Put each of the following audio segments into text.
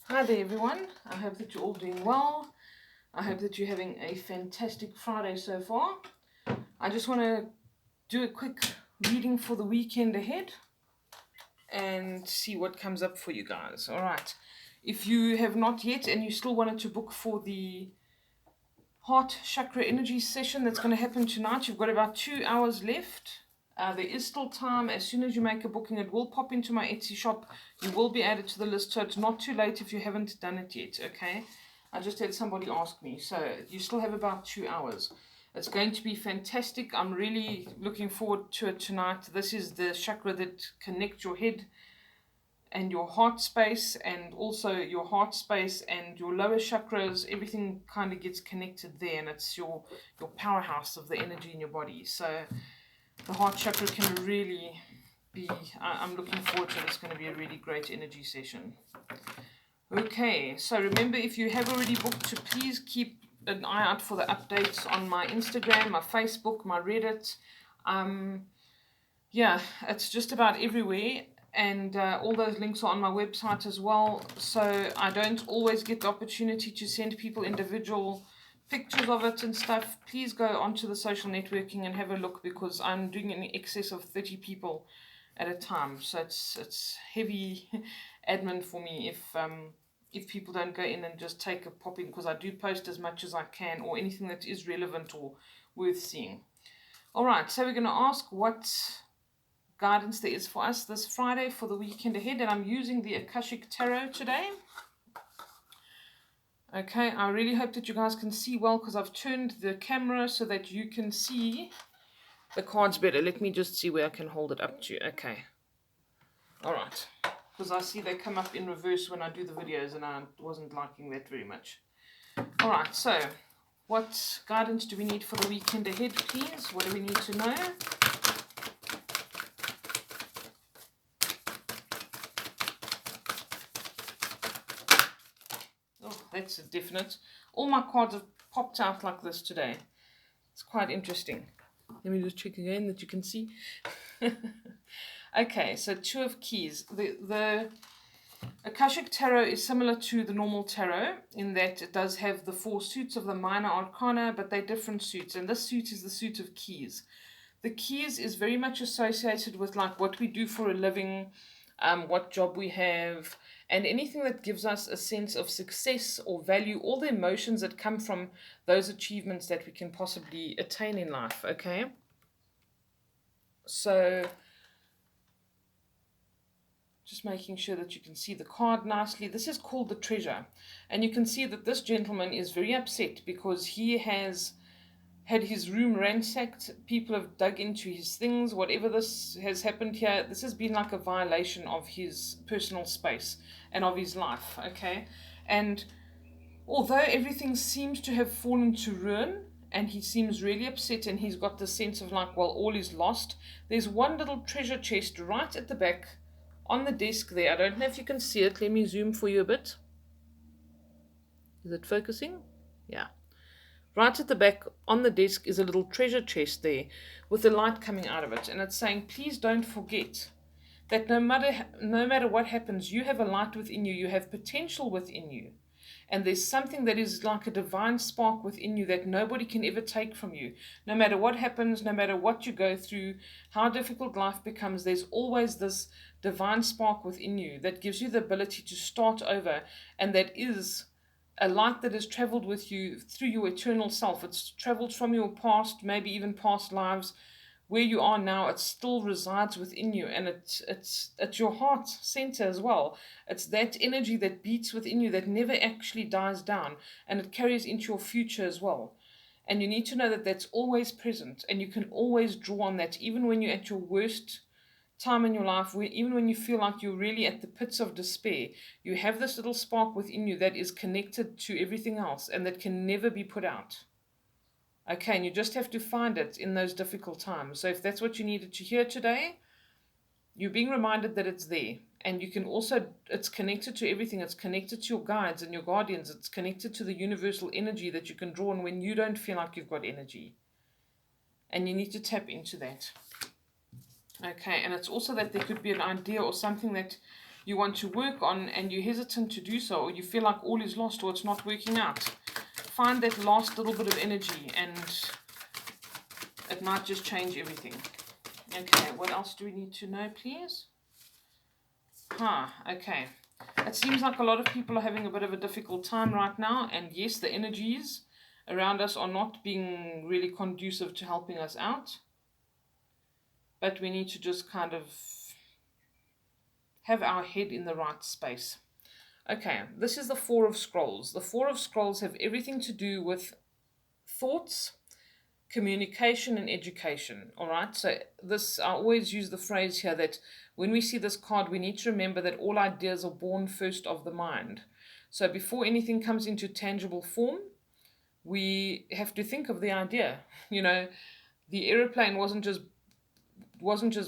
Hi there everyone, I hope that you're all doing well. I hope that you're having a fantastic Friday so far. I just want to do a quick reading for the weekend ahead and see what comes up for you guys. Alright, if you have not yet and you still wanted to book for the heart chakra energy session that's going to happen tonight, you've got about 2 hours left. There is still time. As soon as you make a booking, it will pop into my Etsy shop. You will be added to the list, so it's not too late if you haven't done it yet, okay? I just had somebody ask me, so you still have about 2 hours. It's going to be fantastic. I'm really looking forward to it tonight. This is the chakra that connects your head and your heart space, and also your heart space and your lower chakras. Everything kind of gets connected there, and it's your powerhouse of the energy in your body. So the heart chakra can really be, I'm looking forward to it. It's going to be a really great energy session. Okay, so remember, if you have already booked, to please keep an eye out for the updates on my Instagram, my Facebook, my Reddit. Yeah, it's just about everywhere, and all those links are on my website as well. So I don't always get the opportunity to send people individual pictures of it and stuff. Please go onto the social networking and have a look, because I'm doing in excess of 30 people at a time. So it's heavy admin for me if people don't go in and just take a pop in, because I do post as much as I can, or anything that is relevant or worth seeing. All right, so we're going to ask what guidance there is for us this Friday for the weekend ahead, and I'm using the Akashic Tarot today. Okay, I really hope that you guys can see well, because I've turned the camera so that you can see the cards better. Let me just see where I can hold it up to. Okay. All right. Because I see they come up in reverse when I do the videos, and I wasn't liking that very much. All right, so what guidance do we need for the weekend ahead, please? What do we need to know? Oh, that's a definite. All my cards have popped out like this today. It's quite interesting. Let me just check again that you can see. Okay, so Two of Keys. The Akashic Tarot is similar to the normal tarot in that it does have the 4 suits of the minor arcana, but they're different suits. And this suit is the suit of keys. The keys is very much associated with like what we do for a living, what job we have, and anything that gives us a sense of success or value, all the emotions that come from those achievements that we can possibly attain in life, okay? So just making sure that you can see the card nicely. This is called the Treasure. And you can see that this gentleman is very upset because he has had his room ransacked. People have dug into his things. Whatever this has happened here, this has been like a violation of his personal space and of his life, okay? And although everything seems to have fallen to ruin, and he seems really upset, and he's got the sense of like, well, all is lost, there's one little treasure chest right at the back on the desk there. I don't know if you can see it. Let me zoom for you a bit. Is it focusing? Yeah. Right at the back on the desk is a little treasure chest there with the light coming out of it. And it's saying, please don't forget that no matter what happens, you have a light within you. You have potential within you. And there's something that is like a divine spark within you that nobody can ever take from you. No matter what happens, no matter what you go through, how difficult life becomes, there's always this divine spark within you that gives you the ability to start over, and that is a light that has traveled with you through your eternal self. It's traveled from your past, maybe even past lives. Where you are now, it still resides within you, and it's at your heart center as well. It's that energy that beats within you that never actually dies down, and it carries into your future as well. And you need to know that that's always present, and you can always draw on that, even when you're at your worst time in your life, even when you feel like you're really at the pits of despair. You have this little spark within you that is connected to everything else and that can never be put out. Okay, and you just have to find it in those difficult times. So if that's what you needed to hear today, you're being reminded that it's there. And you can also, it's connected to everything. It's connected to your guides and your guardians. It's connected to the universal energy that you can draw on when you don't feel like you've got energy. And you need to tap into that. Okay, and it's also that there could be an idea or something that you want to work on and you're hesitant to do so, or you feel like all is lost or it's not working out, find that last little bit of energy and it might just change everything. Okay, what else do we need to know, please? Okay. It seems like a lot of people are having a bit of a difficult time right now, and yes, the energies around us are not being really conducive to helping us out. But we need to just kind of have our head in the right space. Okay, this is the Four of Scrolls. The Four of Scrolls have everything to do with thoughts, communication, and education. All right, so this, I always use the phrase here that when we see this card, we need to remember that all ideas are born first of the mind. So before anything comes into tangible form, we have to think of the idea. You know, the aeroplane wasn't just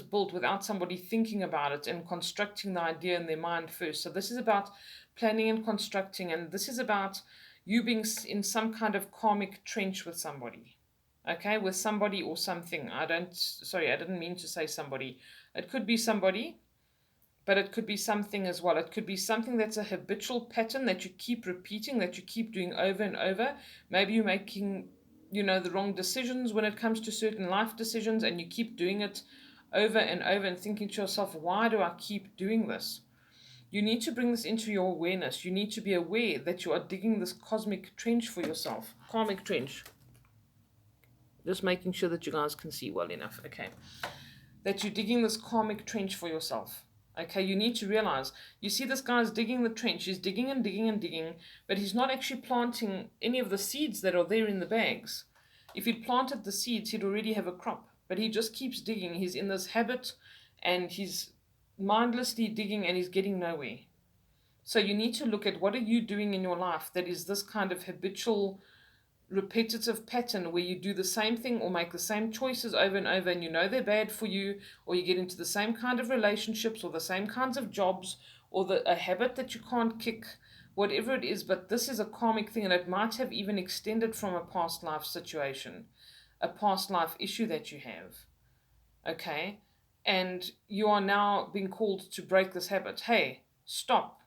built without somebody thinking about it and constructing the idea in their mind first. So this is about planning and constructing, and this is about you being in some kind of karmic trench with somebody. Okay, with somebody or something. I didn't mean to say somebody. It could be somebody, but it could be something as well. It could be something that's a habitual pattern that you keep repeating, that you keep doing over and over. Maybe you're making, the wrong decisions when it comes to certain life decisions, and you keep doing it over and over and thinking to yourself, why do I keep doing this? You need to bring this into your awareness. You need to be aware that you are digging this cosmic trench for yourself. Karmic trench. Just making sure that you guys can see well enough. Okay. That you're digging this karmic trench for yourself. Okay, you need to realize, you see this guy's digging the trench, he's digging and digging and digging, but he's not actually planting any of the seeds that are there in the bags. If he'd planted the seeds, he'd already have a crop, but he just keeps digging. He's in this habit and he's mindlessly digging and he's getting nowhere. So you need to look at what are you doing in your life that is this kind of habitual repetitive pattern where you do the same thing or make the same choices over and over, and you know they're bad for you, or you get into the same kind of relationships or the same kinds of jobs, or a habit that you can't kick, whatever it is. But this is a karmic thing, and it might have even extended from a past life situation, a past life issue that you have. Okay, and you are now being called to break this habit. Hey, stop,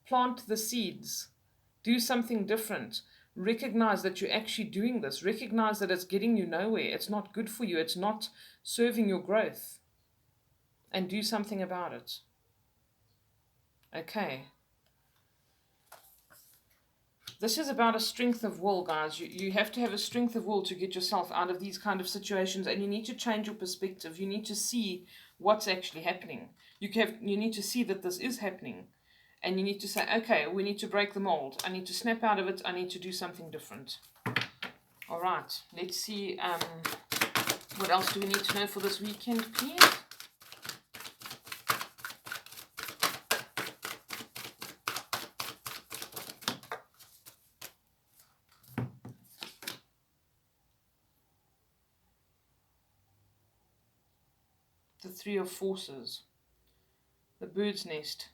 plant the seeds, do something different. Recognize that you're actually doing this. Recognize that it's getting you nowhere. It's not good for you. It's not serving your growth. And do something about it. Okay. This is about a strength of will, guys. You have to have a strength of will to get yourself out of these kind of situations, and you need to change your perspective. You need to see what's actually happening. You need to see that this is happening. And you need to say, okay, we need to break the mold. I need to snap out of it. I need to do something different. All right, let's see. What else do we need to know for this weekend, please? The Three of Forces. The bird's nest.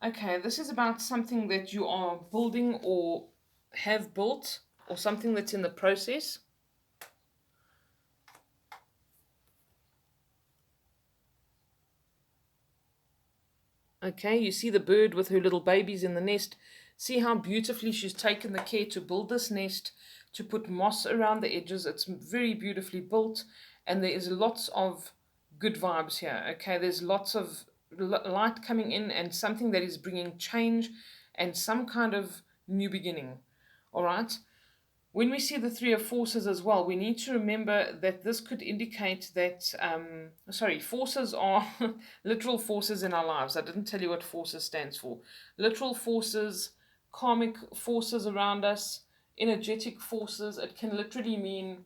Okay, this is about something that you are building or have built, or something that's in the process. Okay, you see the bird with her little babies in the nest. See how beautifully she's taken the care to build this nest, to put moss around the edges. It's very beautifully built, and there is lots of good vibes here. Okay, there's lots of light coming in, and something that is bringing change and some kind of new beginning. All right. When we see the Three of Forces as well, we need to remember that this could indicate that, forces are literal forces in our lives. I didn't tell you what forces stands for. Literal forces, karmic forces around us, energetic forces. It can literally mean,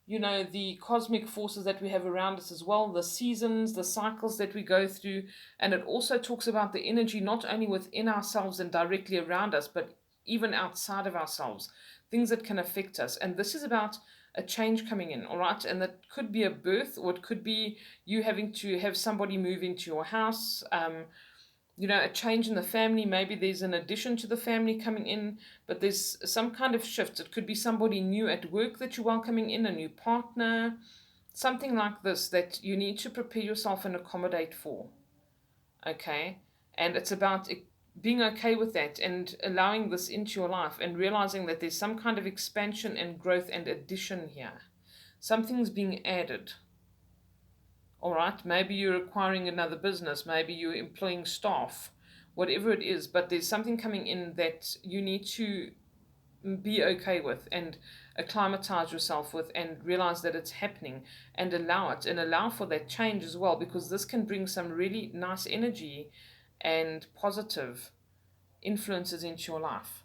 the cosmic forces that we have around us as well, the seasons, the cycles that we go through. And it also talks about the energy not only within ourselves and directly around us, but even outside of ourselves, things that can affect us. And this is about a change coming in, all right? And that could be a birth, or it could be you having to have somebody move into your house, a change in the family. Maybe there's an addition to the family coming in, but there's some kind of shift. It could be somebody new at work that you're welcoming in, a new partner, something like this that you need to prepare yourself and accommodate for. Okay? And it's about being okay with that and allowing this into your life and realizing that there's some kind of expansion and growth and addition here. Something's being added. All right? Maybe you're acquiring another business, maybe you're employing staff, whatever it is, but there's something coming in that you need to be okay with and acclimatize yourself with and realize that it's happening and allow it and allow for that change as well, because this can bring some really nice energy and positive influences into your life.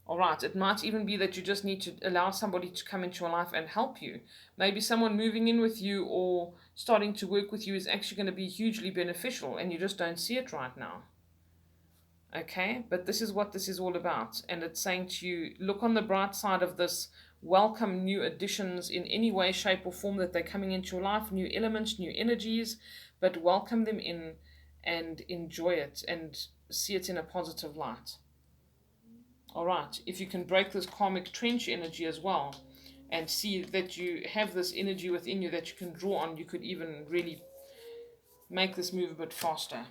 All right, it might even be that you just need to allow somebody to come into your life and help you. Maybe someone moving in with you or starting to work with you is actually going to be hugely beneficial and you just don't see it right now. Okay, but this is what this is all about, and it's saying to you, look on the bright side of this, welcome new additions in any way, shape, or form that they're coming into your life, new elements, new energies, but welcome them in and enjoy it and see it in a positive light. All right, if you can break this karmic trench energy as well and see that you have this energy within you that you can draw on, you could even really make this move a bit faster.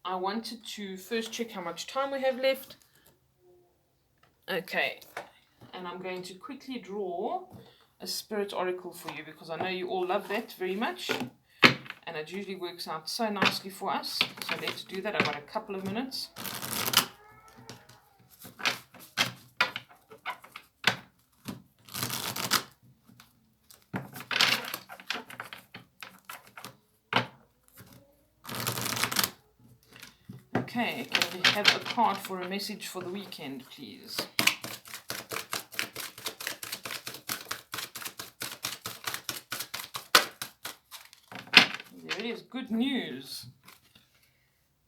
I wanted to first check how much time we have left. Okay, and I'm going to quickly draw a spirit oracle for you because I know you all love that very much, and it usually works out so nicely for us. So let's do that. I've got a couple of minutes. Okay, can we have a card for a message for the weekend, please? There it is. Good news.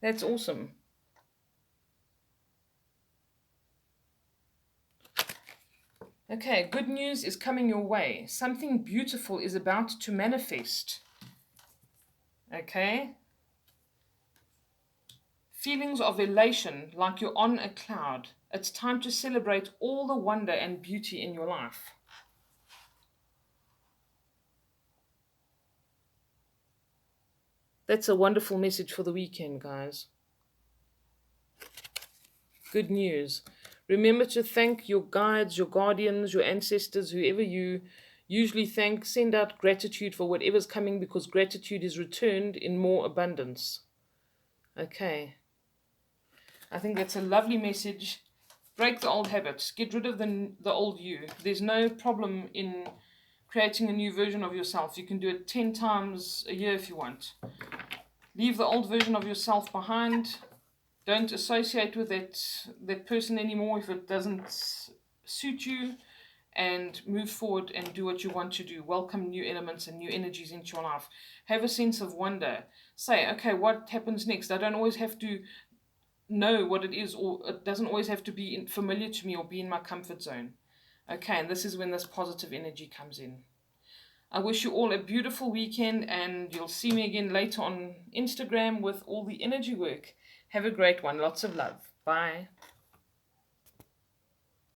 That's awesome. Okay, good news is coming your way. Something beautiful is about to manifest. Okay? Feelings of elation, like you're on a cloud. It's time to celebrate all the wonder and beauty in your life. That's a wonderful message for the weekend, guys. Good news. Remember to thank your guides, your guardians, your ancestors, whoever you usually thank. Send out gratitude for whatever's coming, because gratitude is returned in more abundance. Okay. I think that's a lovely message. Break the old habits. Get rid of the old you. There's no problem in creating a new version of yourself. You can do it 10 times a year if you want. Leave the old version of yourself behind. Don't associate with that person anymore if it doesn't suit you, and move forward and do what you want to do. Welcome new elements and new energies into your life. Have a sense of wonder. Say, okay, what happens next? I don't always have to know what it is, or it doesn't always have to be familiar to me or be in my comfort zone. Okay, and this is when this positive energy comes in. I wish you all a beautiful weekend, and you'll see me again later on Instagram with all the energy work. Have a great one. Lots of love. Bye.